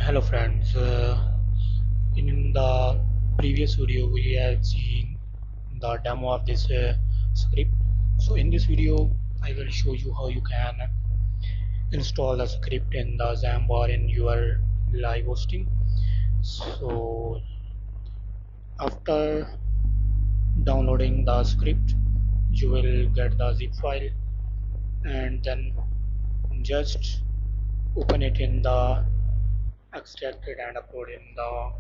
Hello friends, in the previous video we have seen the demo of this script. So in this video I will show you how you can install the script in the XAMPP or in your live hosting. So after downloading the script you will get the zip file and then just open it in the extracted and upload in the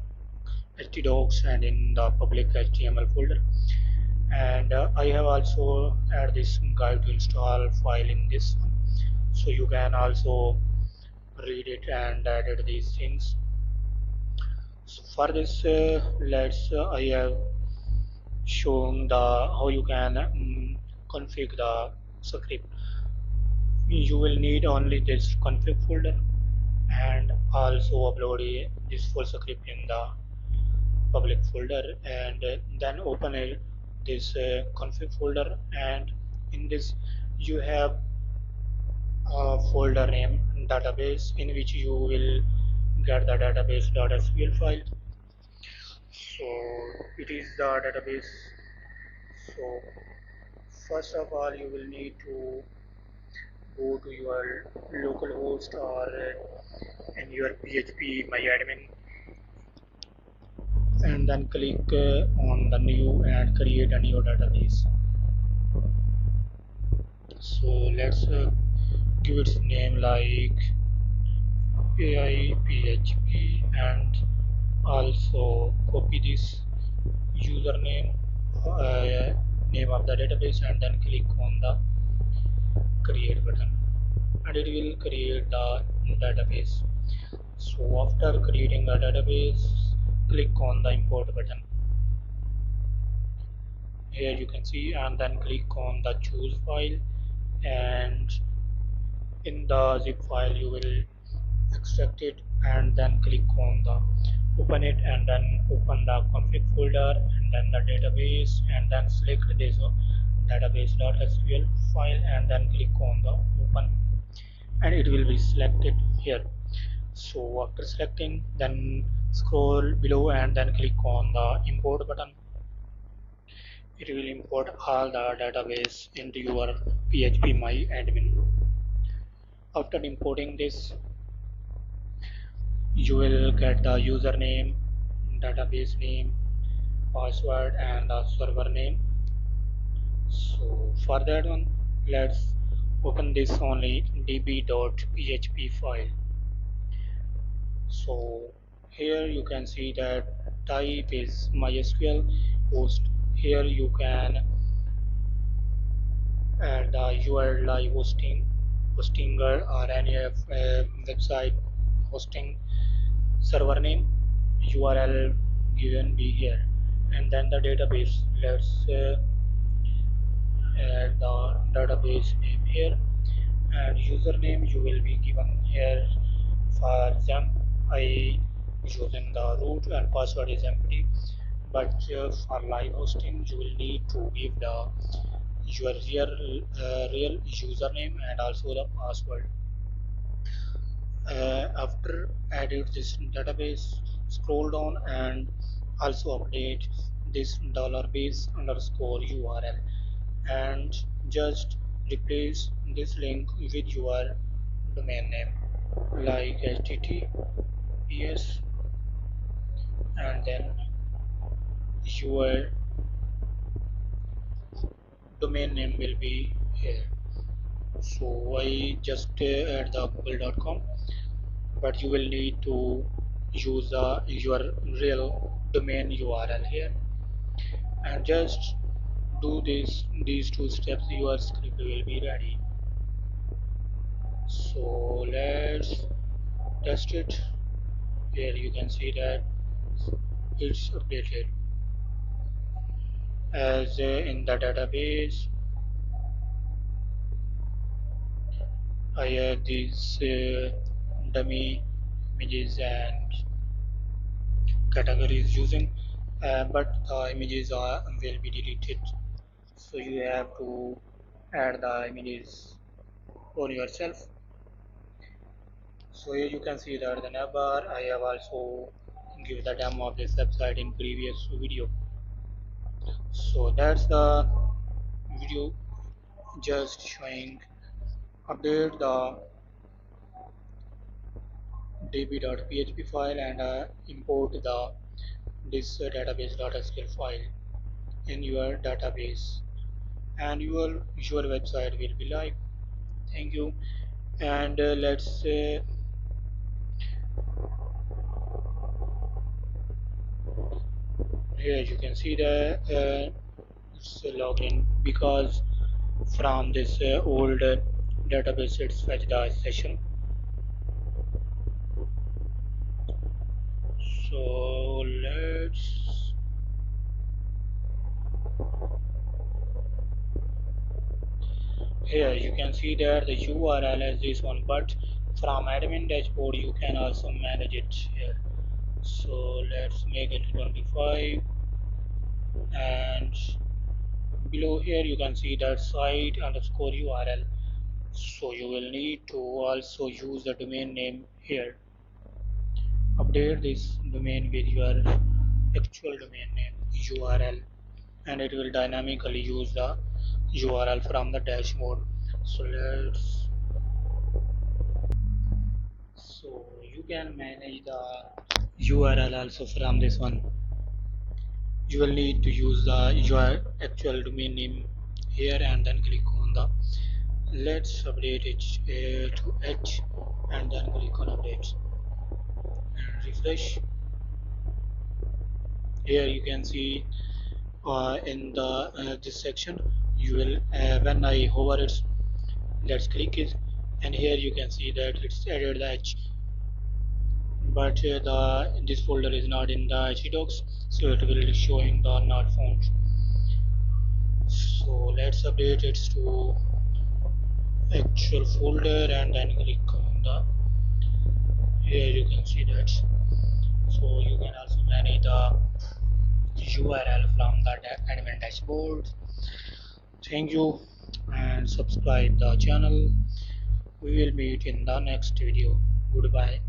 htdocs and in the public html folder. And I have also add this guide to install file in this one, so you can also read it and edit these things. So for this let's I have shown the how you can configure the script. You will need only this config folder and also upload this full script in the public folder, and then open this config folder, and in this you have a folder name database in which you will get the database.sql file. So it is the database. So first of all you will need to go to your local host or in your PHP my admin, and then click on the new and create a new database. So let's give its name like AI PHP, and also copy this username, name of the database, and then click on the create button, and it will create the database. So after creating the database, click on the import button. Here you can see, and then click on the choose file, and in the zip file you will extract it, and then click on the open it, and then open the config folder and then the database, and then select this database.sql file, and then click on the open, and it will be selected here. So after selecting, then scroll below and then click on the import button. It will import all the database into your PHP my admin. After importing this, you will get the username, database name, password, and the server name. So for that one, let's open this only db.php file. So here you can see that type is MySQL host. Here you can add the URL live hostinger or any website hosting server name URL given be here, and then the database. Let's add the database name here, and username you will be given here. For example, I using the root, and password is empty, but for live hosting you will need to give the your real username and also the password. After added this database, scroll down and also update this $base underscore URL, and just replace this link with your domain name like https, and then your domain name will be here. So I just add the google.com, but you will need to use your real domain URL here, and just do these two steps, your script will be ready. So let's test it. Here you can see that it's updated as in the database. I have these dummy images and categories using, but the images will be deleted, so you have to add the images on yourself. So here you can see that the neighbor I have also give the demo of this website in previous video. So that's the video just showing update the db.php file and import the this database.sql file in your database and your website will be live. Thank you. And let's here you can see the it's logged in because from this old database it's fetch the session. So let's here you can see that the URL is this one, but from admin dashboard you can also manage it here. So let's make it 25 and below here you can see that site underscore URL. So you will need to also use the domain name here. Update this domain with your actual domain name URL and it will dynamically use the URL from the dashboard. So you can manage the URL also from this one. You will need to use your actual domain name here and then click on the let's update it to H and then click on update and refresh. Here you can see in the this section you will when I hover it, let's click it and here you can see that it's added the H, but the this folder is not in the htdocs, so it will showing the not found. So let's update it to actual folder and then click on the here you can see that. So you can also manage the URL from the admin dashboard. Thank you and subscribe the channel. We will meet in the next video. Goodbye.